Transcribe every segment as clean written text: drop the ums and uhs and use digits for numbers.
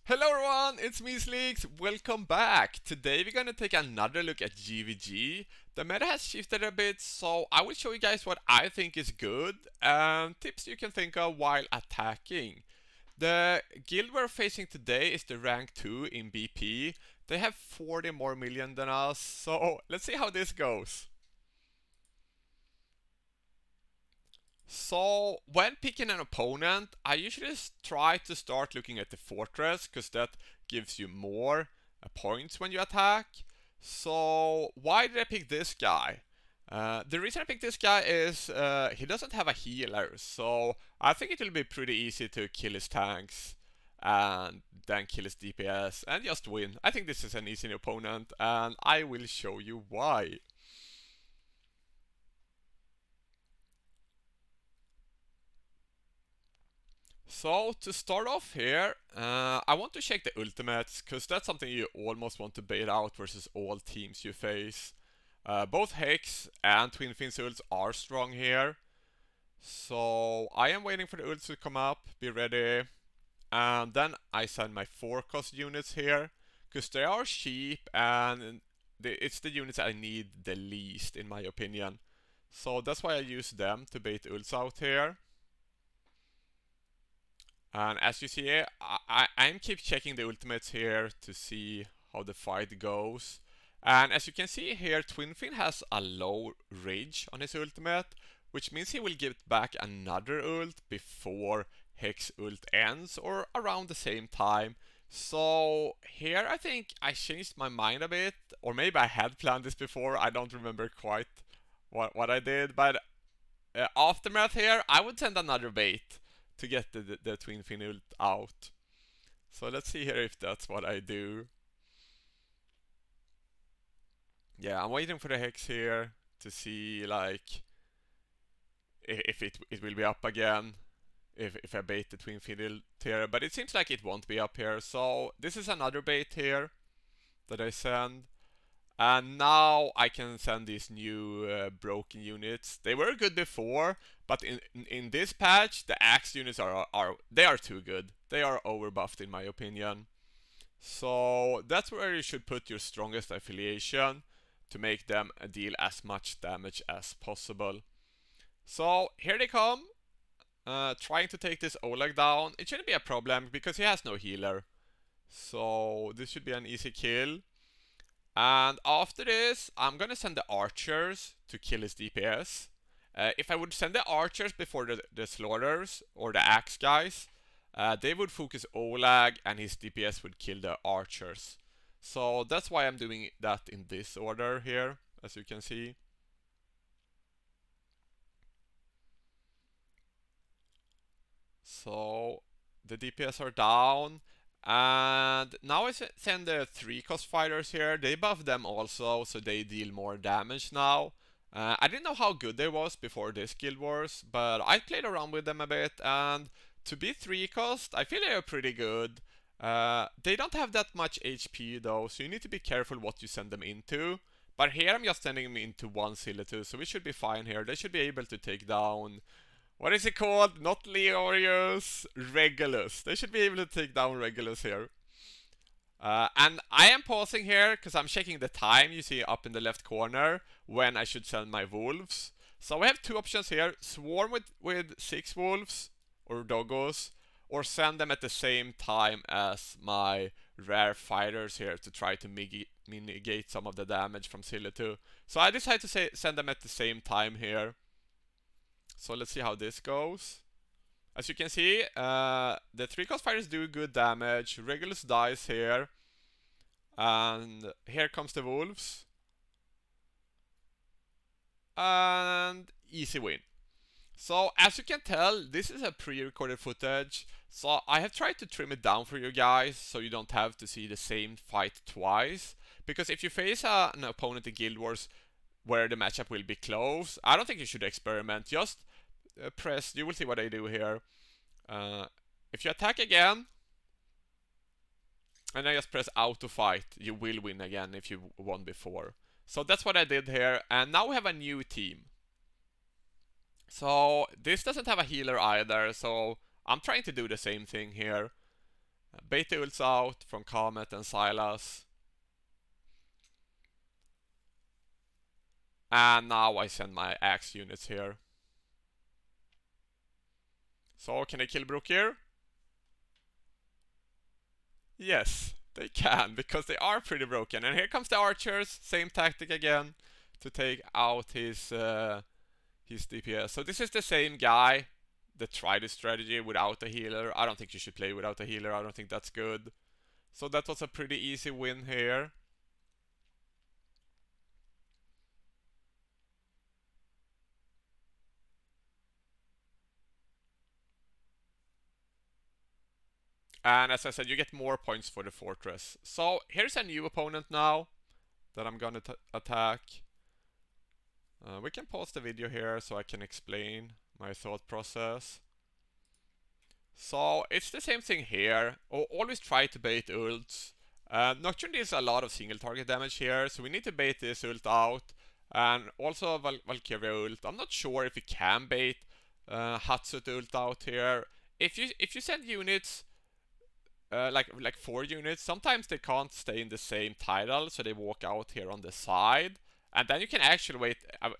Hello everyone, it's me Sleeks. Welcome back. Today we're gonna take another look at GVG. The meta has shifted a bit, so I will show you guys what I think is good and tips you can think of while attacking. The guild we're facing today is the rank 2 in BP. They have 40 more million than us, so let's see how this goes. So, when picking an opponent, I usually try to start looking at the fortress because that gives you more points when you attack. So, why did I pick this guy? The reason I picked this guy is he doesn't have a healer, so I think it will be pretty easy to kill his tanks and then kill his DPS and just win. I think this is an easy opponent, and I will show you why. So to start off here, I want to check the ultimates, because that's something you almost want to bait out versus all teams you face. Both Hex and Twin Finn's ults are strong here. So I am waiting for the ults to come up, be ready. And then I send my 4-cost units here, because they are cheap and it's the units I need the least in my opinion. So that's why I use them to bait ults out here. And as you see, I'm keep checking the ultimates here to see how the fight goes. And as you can see here, Twinfin has a low rage on his ultimate, which means he will give back another ult before Hex ult ends or around the same time. So here I think I changed my mind a bit, or maybe I had planned this before, I don't remember quite what I did, but Aftermath here, I would send another bait to get the Twin Fin ult out. So let's see here if that's what I do. Yeah, I'm waiting for the Hex here to see like if it will be up again. If I bait the Twin Fin ult here, but it seems like it won't be up here. So this is another bait here that I send. And now I can send these new broken units. They were good before, but in this patch, the axe units they are too good. They are overbuffed in my opinion. So that's where you should put your strongest affiliation to make them deal as much damage as possible. So here they come, trying to take this Oleg down. It shouldn't be a problem because he has no healer. So this should be an easy kill. And after this, I'm gonna send the archers to kill his DPS. If I would send the archers before the slaughters or the axe guys, they would focus Olag and his DPS would kill the archers. So that's why I'm doing that in this order here, as you can see. So the DPS are down. And now I send the 3-cost fighters here. They buff them also, so they deal more damage now. I didn't know how good they was before this Guild Wars, but I played around with them a bit, and to be 3-cost, I feel they are pretty good. They don't have that much HP though, so you need to be careful what you send them into. But here I'm just sending them into 1 Silitu, so we should be fine here. They should be able to take down, what is it called? Not Leorius, Regulus. They should be able to take down Regulus here. And I am pausing here because I'm checking the time you see up in the left corner when I should send my wolves. So we have two options here: swarm with 6 wolves or doggos, or send them at the same time as my rare fighters here to try to mitigate some of the damage from Silitu. So I decided to send them at the same time here. So let's see how this goes. As you can see, the 3-cost fighters do good damage. Regulus dies here. And here comes the wolves. And easy win. So as you can tell, this is a pre-recorded footage. So I have tried to trim it down for you guys so you don't have to see the same fight twice. Because if you face an opponent in Guild Wars where the matchup will be close, I don't think you should experiment. Just press, you will see what I do here. If you attack again, and I just press auto fight, you will win again if you won before. So that's what I did here, and now we have a new team. So this doesn't have a healer either, so I'm trying to do the same thing here. Bait the ults out from Comet and Sylas. And now I send my Axe units here. So can I kill Brook here? Yes, they can, because they are pretty broken. And here comes the archers, same tactic again, to take out his DPS. So this is the same guy that tried this strategy without a healer. I don't think you should play without a healer, I don't think that's good. So that was a pretty easy win here. And as I said, you get more points for the fortress. So here's a new opponent now that I'm gonna attack. We can pause the video here so I can explain my thought process. So it's the same thing here. Always try to bait ults. Nocturne deals a lot of single target damage here, so we need to bait this ult out. And also Valkyria ult. I'm not sure if we can bait Hatsut ult out here. If you send units like 4 units, sometimes they can't stay in the same title, so they walk out here on the side. And then you can actually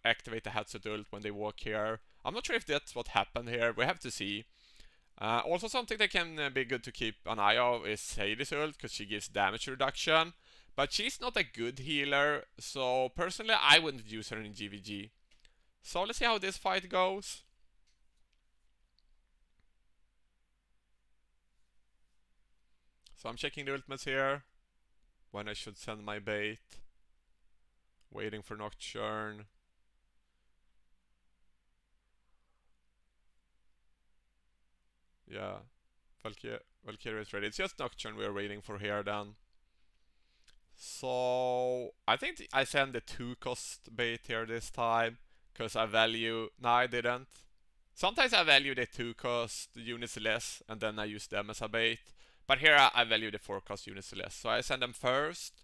activate the Hatsut ult when they walk here. I'm not sure if that's what happened here, we have to see. Also something that can be good to keep an eye of is Sadie's ult, because she gives damage reduction. But she's not a good healer, so personally I wouldn't use her in GVG. So let's see how this fight goes. So I'm checking the ultimates here, when I should send my bait. Waiting for Nocturne. Yeah, Valkyria is ready. It's just Nocturne we are waiting for here then. So I think I send the 2-cost bait here this time, because I value... No, I didn't. Sometimes I value the 2-cost units less, and then I use them as a bait. But here I value the 4-cost units less. So I send them first.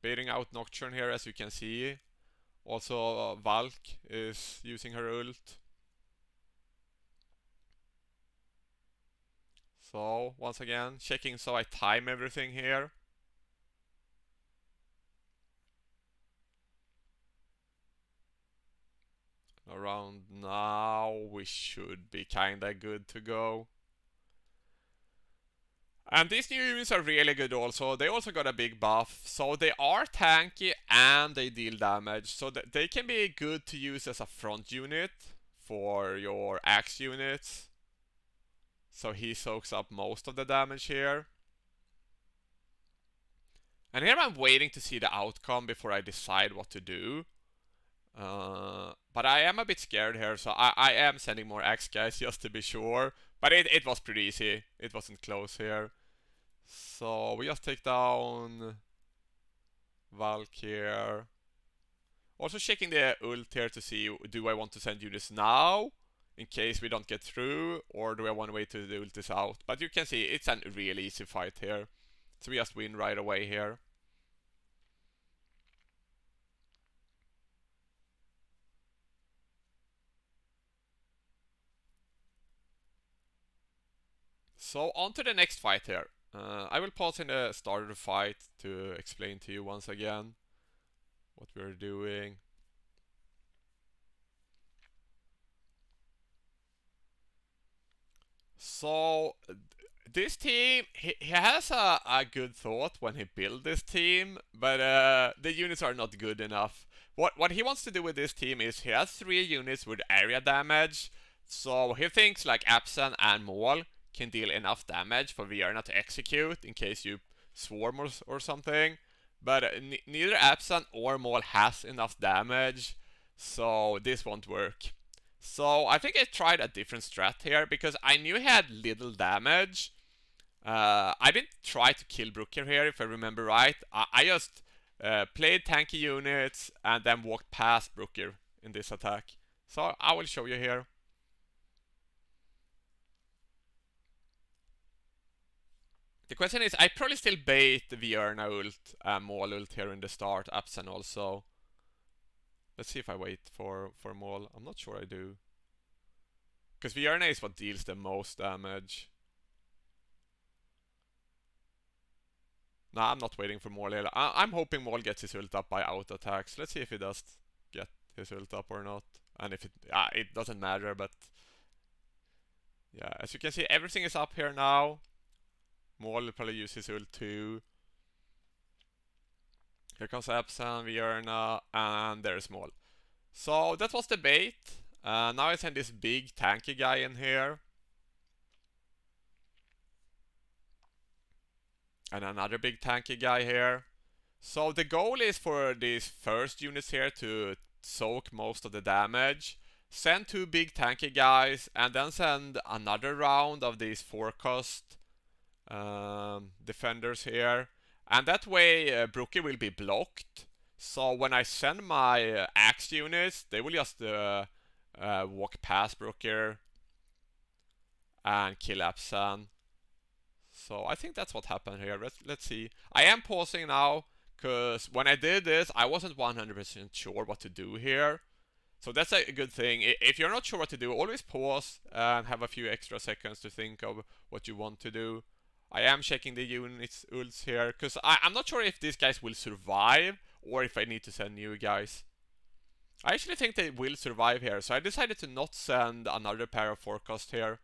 Baiting out Nocturne here, as you can see. Also Valk is using her ult. So once again, checking so I time everything here. Around now we should be kinda good to go. And these new units are really good also. They also got a big buff. So they are tanky and they deal damage. So they can be good to use as a front unit for your axe units. So he soaks up most of the damage here. And here I'm waiting to see the outcome before I decide what to do. But I am a bit scared here, so I am sending more axe guys just to be sure. But it was pretty easy. It wasn't close here. So we just take down Valk here. Also checking the ult here to see, do I want to send units now in case we don't get through, or do I want to wait till the ult is out? But you can see it's a really easy fight here. So we just win right away here. So on to the next fight here. I will pause in the start of the fight to explain to you once again what we're doing. So this team, he has a good thought when he built this team, but the units are not good enough. What he wants to do with this team is he has 3 units with area damage, so he thinks like Absen and Maul can deal enough damage for Vierna to execute in case you swarm or something. But neither Absen or Maul has enough damage, so this won't work. So I think I tried a different strat here because I knew he had little damage. I didn't try to kill Brooker here, if I remember right. I just played tanky units and then walked past Brooker in this attack. So I will show you here. The question is, I probably still bait the Vierna ult and Maul ult here in the start, Absen also. Let's see if I wait for Maul. I'm not sure I do. Because Vierna is what deals the most damage. No, I'm not waiting for Maul here. I'm hoping Maul gets his ult up by auto attacks. Let's see if he does get his ult up or not. And if it doesn't matter, but yeah, as you can see, everything is up here now. Maul will probably use his ult too. Here comes Epson, Vierna, and there's Maul. So that was the bait. Now I send this big tanky guy in here. And another big tanky guy here. So the goal is for these first units here to soak most of the damage. Send two big tanky guys and then send another round of these 4-cost defenders here. And that way Brookie will be blocked. So when I send my axe units, they will just walk past Brookie and kill Epson. So I think that's what happened here. Let's see. I am pausing now because when I did this, I wasn't 100% sure what to do here. So that's a good thing. If you're not sure what to do, always pause and have a few extra seconds to think of what you want to do. I am checking the units ults here because I'm not sure if these guys will survive or if I need to send new guys. I actually think they will survive here, so I decided to not send another pair of 4-cost here.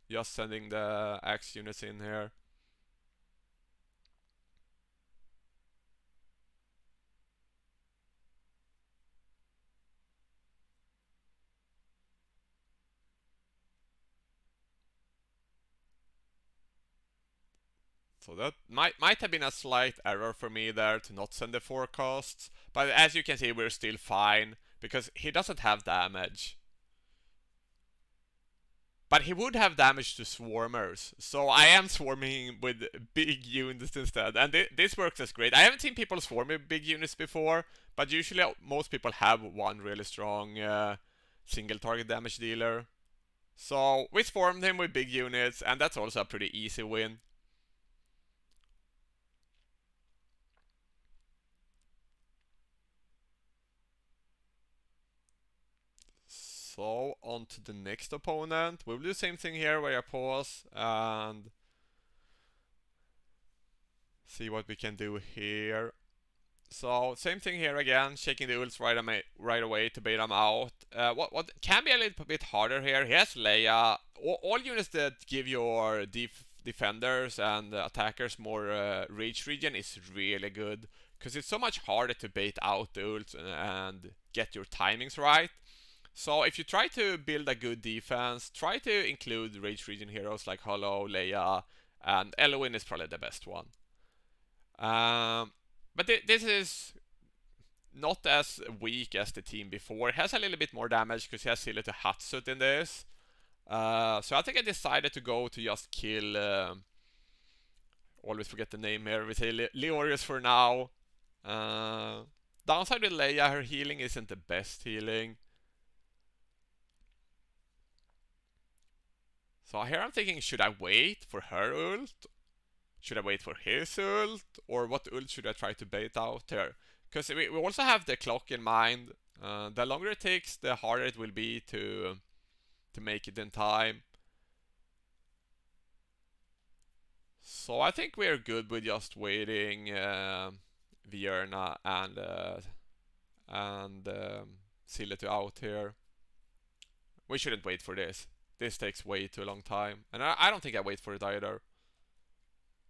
Just sending the axe units in here. So that might have been a slight error for me there to not send the 4-costs. But as you can see, we're still fine because he doesn't have damage. But he would have damage to swarmers. So I am swarming with big units instead. And this works as great. I haven't seen people swarm with big units before. But usually most people have one really strong single target damage dealer. So we swarmed him with big units. And that's also a pretty easy win. So on to the next opponent. We'll do the same thing here where I pause and see what we can do here. So same thing here again, shaking the ults right away to bait them out. What can be a little bit harder here, he has Leia. All units that give your defenders and attackers more reach regen is really good. Because it's so much harder to bait out the ults and get your timings right. So if you try to build a good defense, try to include rage regen heroes like Hollow, Leia, and Eloin is probably the best one. But this is not as weak as the team before. It has a little bit more damage because he has Silo to Hatsut in this. So I think I decided to go to just kill... always forget the name here. We say Leorius for now. Downside with Leia, her healing isn't the best healing. So here I'm thinking, should I wait for her ult? Should I wait for his ult? Or what ult should I try to bait out here? Because we also have the clock in mind. The longer it takes, the harder it will be to make it in time. So I think we're good with just waiting Vierna and Sility out here. We shouldn't wait for this. This takes way too long time. And I don't think I wait for it either.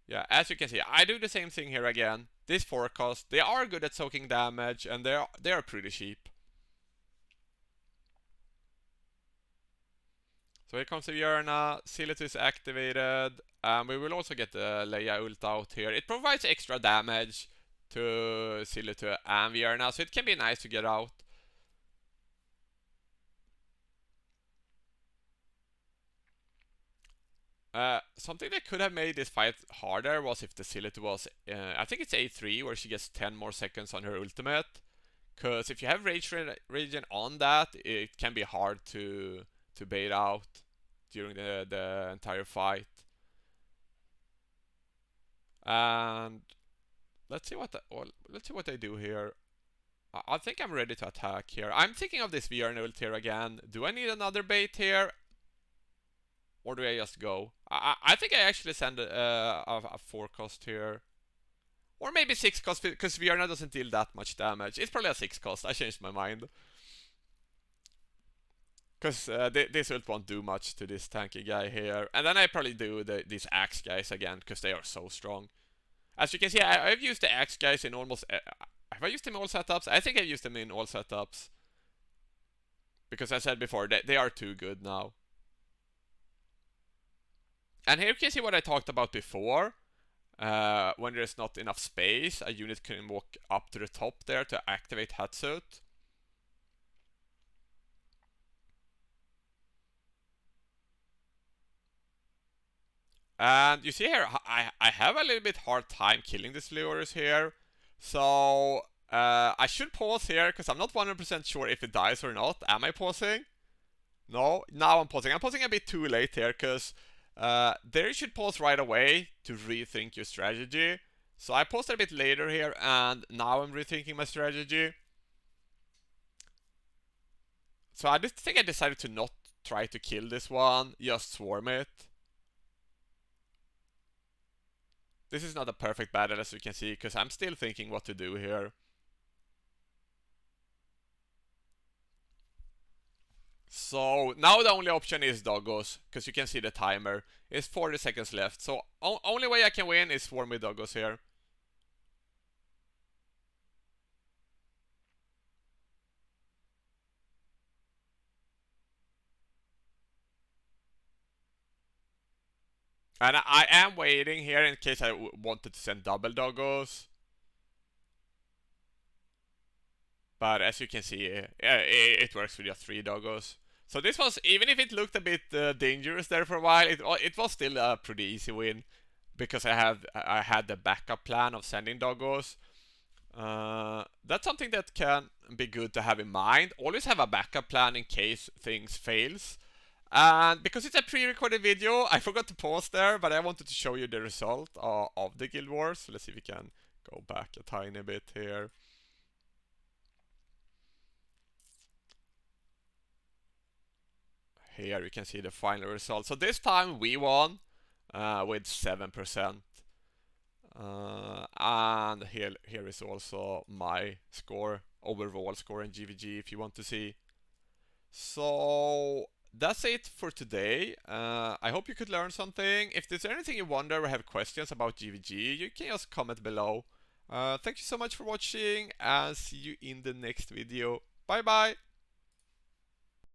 Yeah, as you can see, I do the same thing here again. This 4-cost, they are good at soaking damage and they are pretty cheap. So here comes the Vierna, Sility is activated, and we will also get the Leia ult out here. It provides extra damage to Sility and Vierna, so it can be nice to get out. Something that could have made this fight harder was if the Sility was, I think it's A3 where she gets 10 more seconds on her ultimate. Because if you have rage regen on that, it can be hard to bait out during the entire fight. And let's see what they do here. I think I'm ready to attack here. I'm thinking of this VR ult here again. Do I need another bait here? Or do I just go? I think I actually send a 4-cost here. Or maybe 6 cost, because Viarna doesn't deal that much damage. It's probably a 6 cost. I changed my mind. Because this ult won't do much to this tanky guy here. And then I probably do these axe guys again, because they are so strong. As you can see, I've used the axe guys in almost... have I used them in all setups? I think I've used them in all setups. Because I said before, they are too good now. And here you can see what I talked about before. When there's not enough space, a unit can walk up to the top there to activate Hatsuit. And you see here, I have a little bit hard time killing these lures here. So I should pause here, because I'm not 100% sure if it dies or not. Am I pausing? No, now I'm pausing. I'm pausing a bit too late here, because there you should pause right away to rethink your strategy. So I paused a bit later here, and now I'm rethinking my strategy. So I just think I decided to not try to kill this one, just swarm it. This is not a perfect battle, as you can see, because I'm still thinking what to do here. So now the only option is Doggos, because you can see the timer. It's 40 seconds left, so only way I can win is swarm with Doggos here. And I am waiting here in case I wanted to send double Doggos. But as you can see, it works with just 3 Doggos. So this was, even if it looked a bit dangerous there for a while, it was still a pretty easy win. Because I had the backup plan of sending Doggos. That's something that can be good to have in mind. Always have a backup plan in case things fails. And because it's a pre-recorded video, I forgot to pause there, but I wanted to show you the result of the Guild Wars. So let's see if we can go back a tiny bit here. Here you can see the final result. So this time we won with 7%. And here is also my score, overall score in GVG, if you want to see. So that's it for today. I hope you could learn something. If there's anything you wonder or have questions about GVG, you can just comment below. Thank you so much for watching, and see you in the next video. Bye bye!